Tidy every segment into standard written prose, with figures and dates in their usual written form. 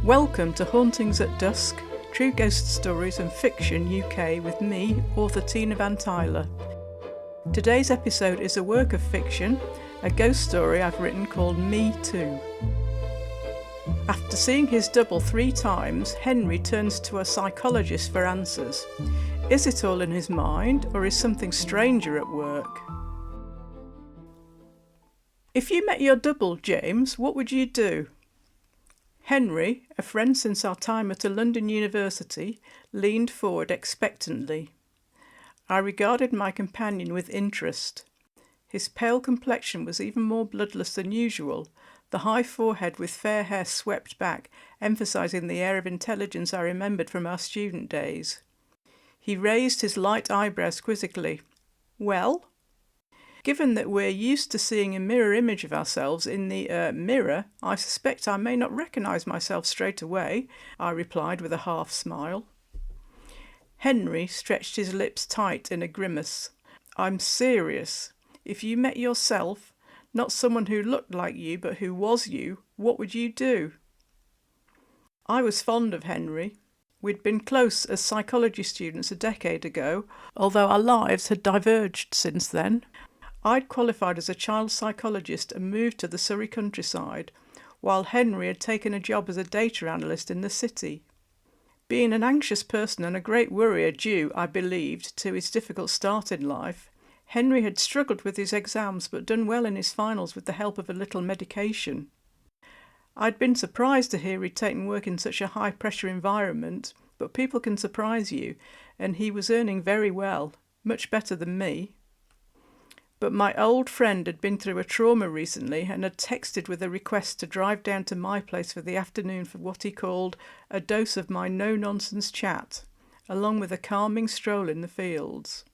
Welcome to Hauntings at Dusk, true ghost stories and fiction UK with me, author Tina Vantyler. Today's episode is a work of fiction, a ghost story I've written called Me Too. After seeing his double 3 times, Henry turns to a psychologist for answers. Is it all in his mind, or is something stranger at work? If you met your double, James, what would you do? Henry, a friend since our time at a London university, leaned forward expectantly. I regarded my companion with interest. His pale complexion was even more bloodless than usual, the high forehead with fair hair swept back, emphasising the air of intelligence I remembered from our student days. He raised his light eyebrows quizzically. Well? Given that we're used to seeing a mirror image of ourselves in the mirror, I suspect I may not recognise myself straight away, I replied with a half smile. Henry stretched his lips tight in a grimace. I'm serious. If you met yourself, not someone who looked like you but who was you, what would you do? I was fond of Henry. We'd been close as psychology students a decade ago, although our lives had diverged since then. I'd qualified as a child psychologist and moved to the Surrey countryside, while Henry had taken a job as a data analyst in the city. Being an anxious person and a great worrier due, I believed, to his difficult start in life, Henry had struggled with his exams but done well in his finals with the help of a little medication. I'd been surprised to hear he'd taken work in such a high-pressure environment, but people can surprise you, and he was earning very well, much better than me. But my old friend had been through a trauma recently and had texted with a request to drive down to my place for the afternoon for what he called a dose of my no-nonsense chat, along with a calming stroll in the fields.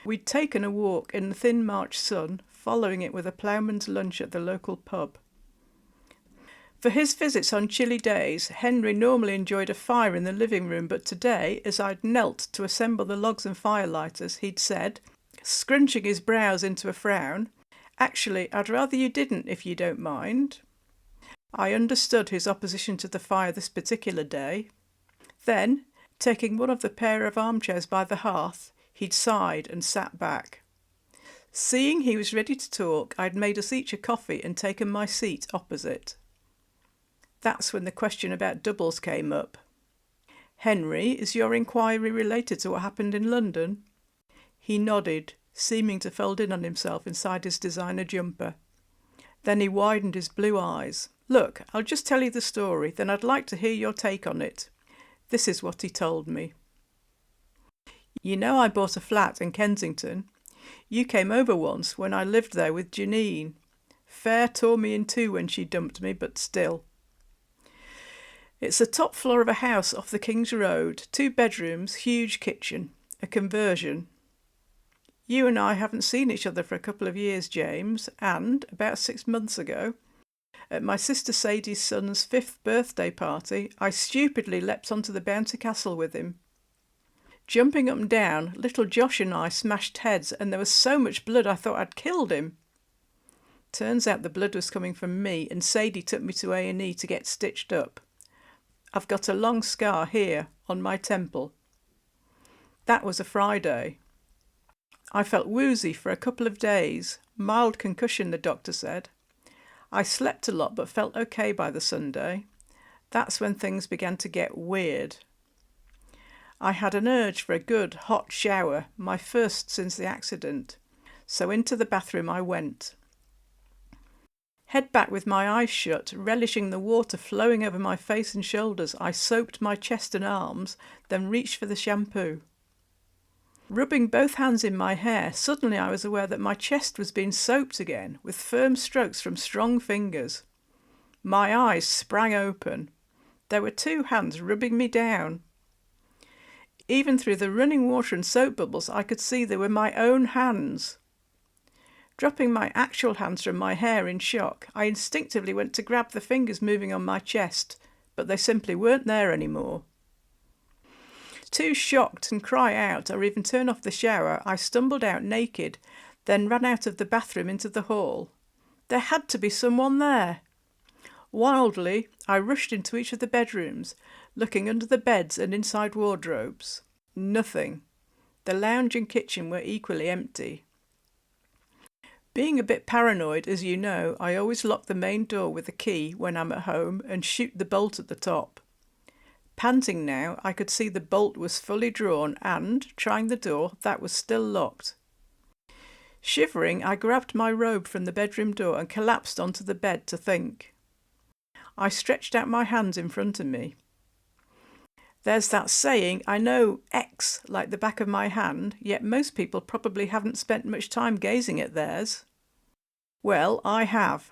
We'd taken a walk in the thin March sun, following it with a ploughman's lunch at the local pub. For his visits on chilly days, Henry normally enjoyed a fire in the living room, but today, as I'd knelt to assemble the logs and firelighters, he'd said, scrunching his brows into a frown, "Actually, I'd rather you didn't, if you don't mind." I understood his opposition to the fire this particular day. Then, taking one of the pair of armchairs by the hearth, he'd sighed and sat back. Seeing he was ready to talk, I'd made us each a coffee and taken my seat opposite. That's when the question about doubles came up. "Henry, is your inquiry related to what happened in London?" He nodded, seeming to fold in on himself inside his designer jumper. Then he widened his blue eyes. "Look, I'll just tell you the story, then I'd like to hear your take on it." This is what he told me. "You know I bought a flat in Kensington. You came over once when I lived there with Janine. Fair tore me in two when she dumped me, but still. It's the top floor of a house off the King's Road, 2 bedrooms, huge kitchen, a conversion. You and I haven't seen each other for a couple of years, James, and, about 6 months ago, at my sister Sadie's son's 5th birthday party, I stupidly leapt onto the bouncy castle with him. Jumping up and down, little Josh and I smashed heads, and there was so much blood I thought I'd killed him. Turns out the blood was coming from me, and Sadie took me to A&E to get stitched up. I've got a long scar here, on my temple. That was a Friday. I felt woozy for a couple of days, mild concussion, the doctor said. I slept a lot but felt okay by the Sunday. That's when things began to get weird. I had an urge for a good hot shower, my first since the accident, so into the bathroom I went. Head back with my eyes shut, relishing the water flowing over my face and shoulders, I soaped my chest and arms, then reached for the shampoo. Rubbing both hands in my hair, suddenly I was aware that my chest was being soaped again, with firm strokes from strong fingers. My eyes sprang open. There were 2 hands rubbing me down. Even through the running water and soap bubbles, I could see they were my own hands. Dropping my actual hands from my hair in shock, I instinctively went to grab the fingers moving on my chest, but they simply weren't there anymore. Too shocked to cry out or even turn off the shower, I stumbled out naked, then ran out of the bathroom into the hall. There had to be someone there. Wildly, I rushed into each of the bedrooms, looking under the beds and inside wardrobes. Nothing. The lounge and kitchen were equally empty. Being a bit paranoid, as you know, I always lock the main door with a key when I'm at home and shoot the bolt at the top. Panting now, I could see the bolt was fully drawn and, trying the door, that was still locked. Shivering, I grabbed my robe from the bedroom door and collapsed onto the bed to think. I stretched out my hands in front of me. There's that saying, I know X like the back of my hand, yet most people probably haven't spent much time gazing at theirs. Well, I have.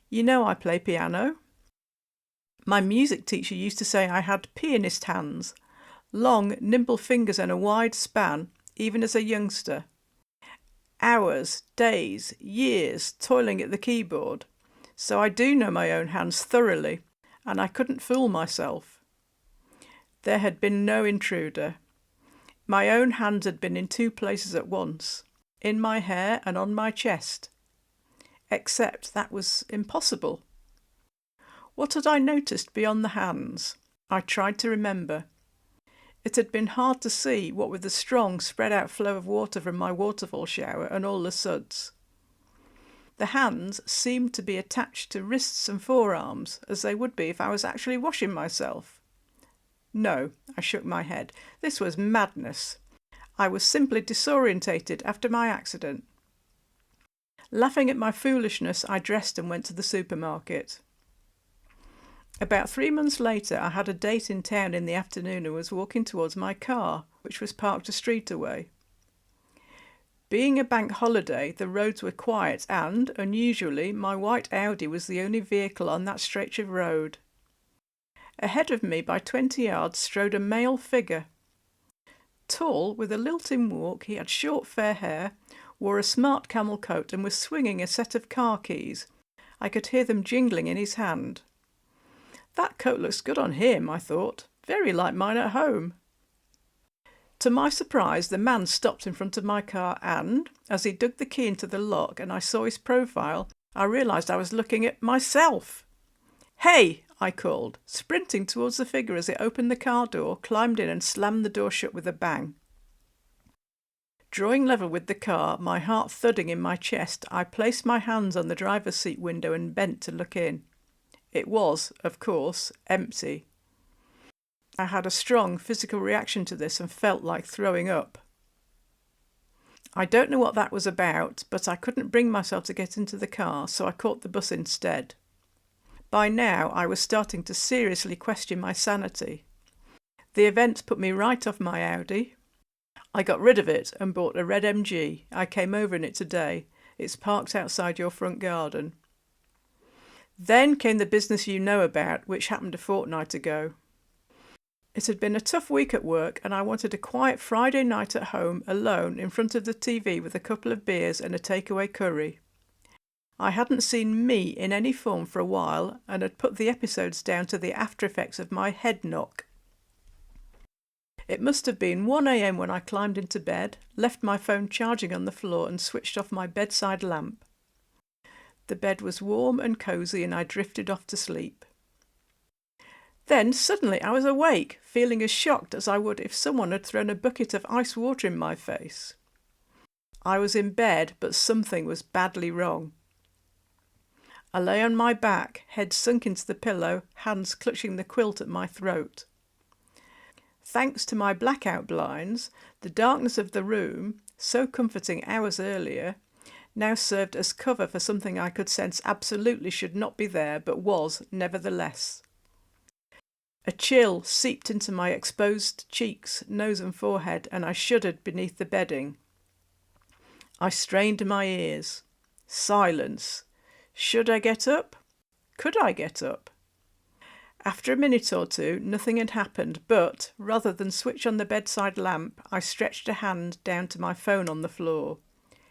You know I play piano. My music teacher used to say I had pianist hands, long, nimble fingers and a wide span, even as a youngster. Hours, days, years toiling at the keyboard. So I do know my own hands thoroughly, and I couldn't fool myself. There had been no intruder. My own hands had been in two places at once, in my hair and on my chest. Except that was impossible. What had I noticed beyond the hands? I tried to remember. It had been hard to see, what with the strong, spread-out flow of water from my waterfall shower and all the suds. The hands seemed to be attached to wrists and forearms, as they would be if I was actually washing myself. No, I shook my head. This was madness. I was simply disorientated after my accident. Laughing at my foolishness, I dressed and went to the supermarket. About 3 months later, I had a date in town in the afternoon and was walking towards my car, which was parked a street away. Being a bank holiday, the roads were quiet and, unusually, my white Audi was the only vehicle on that stretch of road. Ahead of me by 20 yards strode a male figure. Tall, with a lilting walk, he had short fair hair, wore a smart camel coat and was swinging a set of car keys. I could hear them jingling in his hand. That coat looks good on him, I thought. Very like mine at home. To my surprise, the man stopped in front of my car and, as he dug the key into the lock and I saw his profile, I realised I was looking at myself. "Hey!" I called, sprinting towards the figure as it opened the car door, climbed in and slammed the door shut with a bang. Drawing level with the car, my heart thudding in my chest, I placed my hands on the driver's seat window and bent to look in. It was, of course, empty. I had a strong physical reaction to this and felt like throwing up. I don't know what that was about, but I couldn't bring myself to get into the car, so I caught the bus instead. By now, I was starting to seriously question my sanity. The event put me right off my Audi. I got rid of it and bought a red MG. I came over in it today. It's parked outside your front garden. Then came the business you know about, which happened a fortnight ago. It had been a tough week at work and I wanted a quiet Friday night at home, alone, in front of the TV with a couple of beers and a takeaway curry. I hadn't seen me in any form for a while and had put the episodes down to the after effects of my head knock. It must have been 1 a.m. when I climbed into bed, left my phone charging on the floor and switched off my bedside lamp. The bed was warm and cosy and I drifted off to sleep. Then suddenly I was awake, feeling as shocked as I would if someone had thrown a bucket of ice water in my face. I was in bed, but something was badly wrong. I lay on my back, head sunk into the pillow, hands clutching the quilt at my throat. Thanks to my blackout blinds, the darkness of the room, so comforting hours earlier, now served as cover for something I could sense absolutely should not be there, but was nevertheless. A chill seeped into my exposed cheeks, nose and forehead, and I shuddered beneath the bedding. I strained my ears. Silence. Should I get up? Could I get up? After a minute or two, nothing had happened, but, rather than switch on the bedside lamp, I stretched a hand down to my phone on the floor.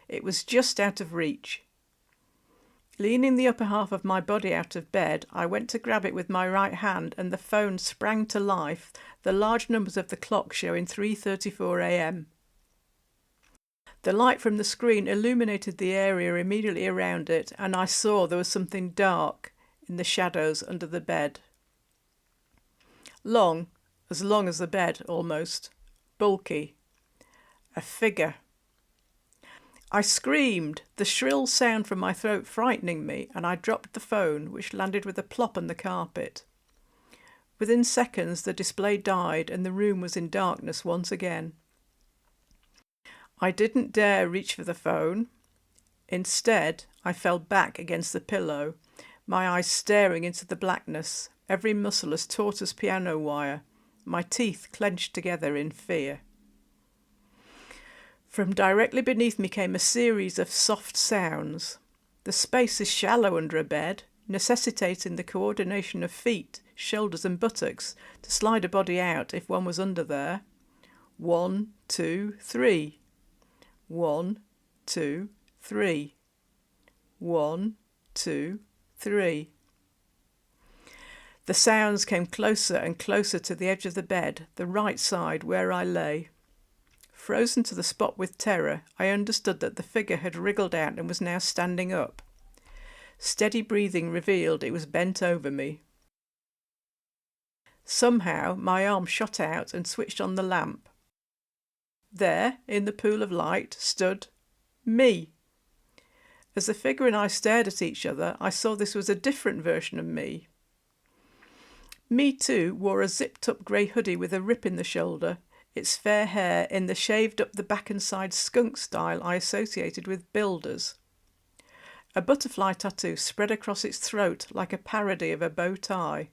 It was just out of reach. Leaning the upper half of my body out of bed, I went to grab it with my right hand and the phone sprang to life, the large numbers of the clock showing 3:34 a.m. The light from the screen illuminated the area immediately around it, and I saw there was something dark in the shadows under the bed. Long as the bed, almost. Bulky. A figure. I screamed, the shrill sound from my throat frightening me, and I dropped the phone, which landed with a plop on the carpet. Within seconds the display died and the room was in darkness once again. I didn't dare reach for the phone. Instead, I fell back against the pillow, my eyes staring into the blackness, every muscle as taut as piano wire, my teeth clenched together in fear. From directly beneath me came a series of soft sounds. The space is shallow under a bed, necessitating the coordination of feet, shoulders and buttocks to slide a body out if one was under there. 1, 2, 3. 1, 2, 3. 1, 2, 3. The sounds came closer and closer to the edge of the bed, the right side where I lay. Frozen to the spot with terror, I understood that the figure had wriggled out and was now standing up. Steady breathing revealed it was bent over me. Somehow my arm shot out and switched on the lamp. There, in the pool of light, stood me. As the figure and I stared at each other, I saw this was a different version of me. Me too wore a zipped-up grey hoodie with a rip in the shoulder, its fair hair in the shaved-up-the-back and side skunk style I associated with builders. A butterfly tattoo spread across its throat like a parody of a bow tie.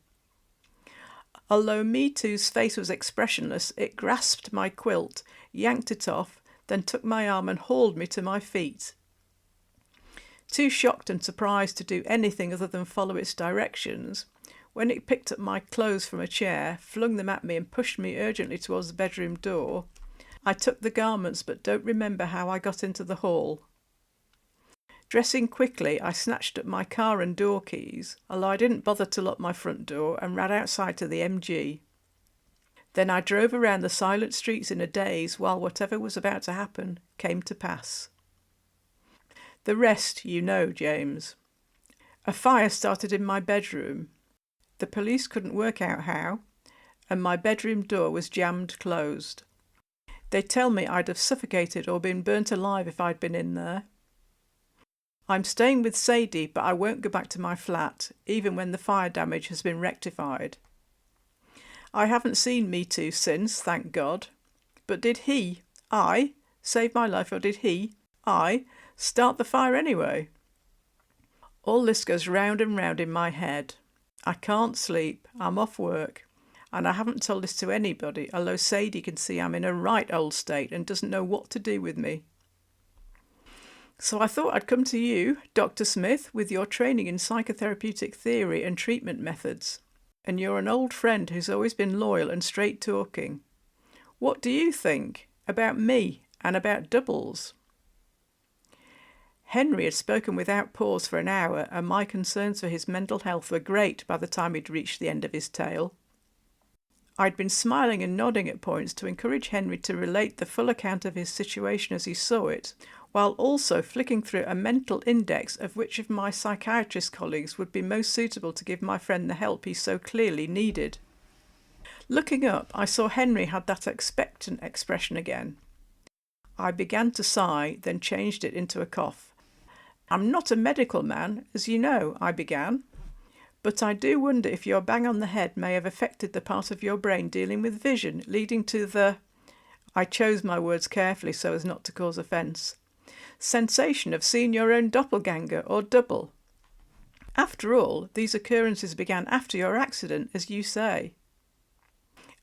Although Me Too's face was expressionless, it grasped my quilt, yanked it off, then took my arm and hauled me to my feet. Too shocked and surprised to do anything other than follow its directions, when it picked up my clothes from a chair, flung them at me and pushed me urgently towards the bedroom door, I took the garments but don't remember how I got into the hall. Dressing quickly, I snatched up my car and door keys, although I didn't bother to lock my front door, and ran outside to the MG. Then I drove around the silent streets in a daze while whatever was about to happen came to pass. The rest you know, James. A fire started in my bedroom. The police couldn't work out how, and my bedroom door was jammed closed. They tell me I'd have suffocated or been burnt alive if I'd been in there. I'm staying with Sadie, but I won't go back to my flat, even when the fire damage has been rectified. I haven't seen Me Too since, thank God. But did he, I, save my life, or did he, I, start the fire anyway? All this goes round and round in my head. I can't sleep, I'm off work, and I haven't told this to anybody, although Sadie can see I'm in a right old state and doesn't know what to do with me. So I thought I'd come to you, Dr. Smith, with your training in psychotherapeutic theory and treatment methods, and you're an old friend who's always been loyal and straight-talking. What do you think about me and about doubles? Henry had spoken without pause for an hour, and my concerns for his mental health were great by the time he'd reached the end of his tale. I'd been smiling and nodding at points to encourage Henry to relate the full account of his situation as he saw it, while also flicking through a mental index of which of my psychiatrist colleagues would be most suitable to give my friend the help he so clearly needed. Looking up, I saw Henry had that expectant expression again. I began to sigh, then changed it into a cough. I'm not a medical man, as you know, I began, but I do wonder if your bang on the head may have affected the part of your brain dealing with vision, leading to the... I chose my words carefully so as not to cause offence. Sensation of seeing your own doppelganger or double. After all, these occurrences began after your accident, as you say.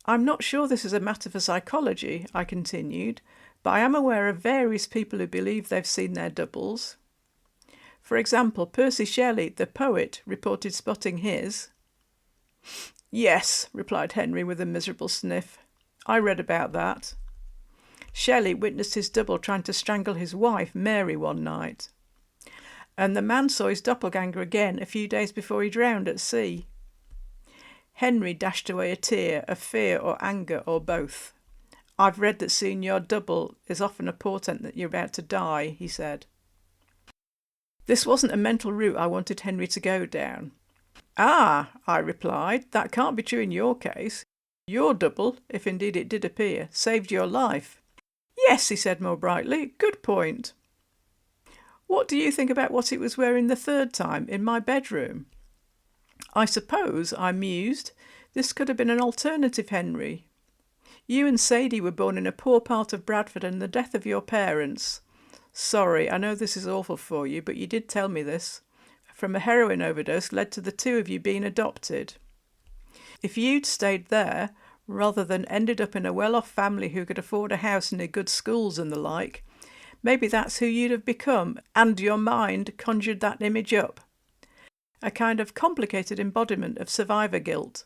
I'm not sure this is a matter for psychology, I continued, but I am aware of various people who believe they've seen their doubles. For example, Percy Shelley, the poet, reported spotting his. Yes, replied Henry with a miserable sniff. I read about that. Shelley witnessed his double trying to strangle his wife, Mary, one night. And the man saw his doppelganger again a few days before he drowned at sea. Henry dashed away a tear of fear or anger or both. I've read that seeing your double is often a portent that you're about to die, he said. This wasn't a mental route I wanted Henry to go down. Ah, I replied, that can't be true in your case. Your double, if indeed it did appear, saved your life. Yes, he said more brightly, good point. What do you think about what it was wearing the third time in my bedroom? I suppose, I mused, this could have been an alternative Henry. You and Sadie were born in a poor part of Bradford and the death of your parents. Sorry, I know this is awful for you, but you did tell me this. From a heroin overdose led to the two of you being adopted. If you'd stayed there, rather than ended up in a well-off family who could afford a house near good schools and the like, maybe that's who you'd have become, and your mind conjured that image up. A kind of complicated embodiment of survivor guilt.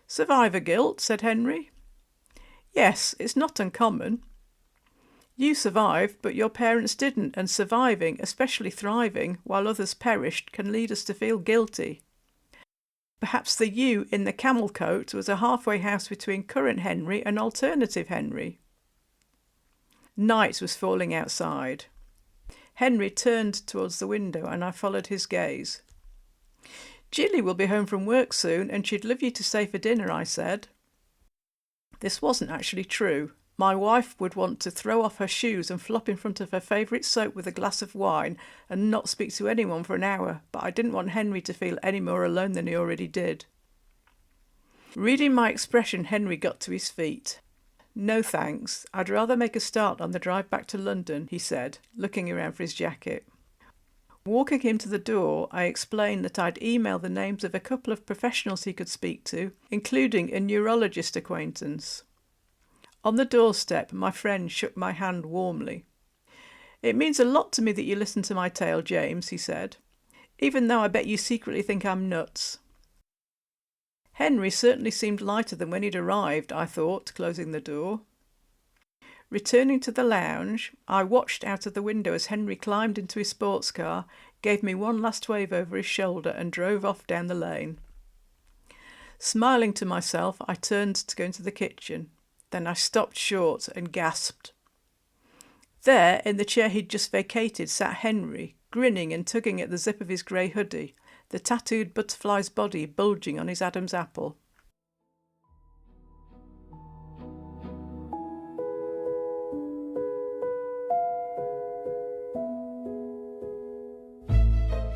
Survivor guilt, said Henry. Yes, it's not uncommon. You survived, but your parents didn't, and surviving, especially thriving, while others perished, can lead us to feel guilty. Perhaps the you in the camel coat was a halfway house between current Henry and alternative Henry. Night was falling outside. Henry turned towards the window and I followed his gaze. Jilly will be home from work soon and she'd love you to stay for dinner, I said. This wasn't actually true. My wife would want to throw off her shoes and flop in front of her favourite soap with a glass of wine and not speak to anyone for an hour, but I didn't want Henry to feel any more alone than he already did. Reading my expression, Henry got to his feet. No thanks, I'd rather make a start on the drive back to London, he said, looking around for his jacket. Walking him to the door, I explained that I'd emailed the names of a couple of professionals he could speak to, including a neurologist acquaintance. On the doorstep, my friend shook my hand warmly. It means a lot to me that you listen to my tale, James, he said, even though I bet you secretly think I'm nuts. Henry certainly seemed lighter than when he'd arrived, I thought, closing the door. Returning to the lounge, I watched out of the window as Henry climbed into his sports car, gave me one last wave over his shoulder and drove off down the lane. Smiling to myself, I turned to go into the kitchen. Then I stopped short and gasped. There, in the chair he'd just vacated, sat Henry, grinning and tugging at the zip of his grey hoodie, the tattooed butterfly's body bulging on his Adam's apple.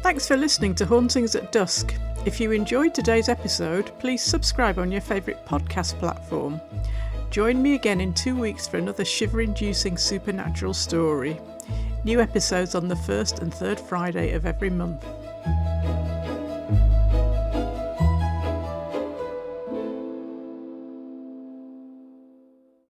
Thanks for listening to Hauntings at Dusk. If you enjoyed today's episode, please subscribe on your favourite podcast platform. Join me again in 2 weeks for another shiver-inducing supernatural story. New episodes on the first and third Friday of every month.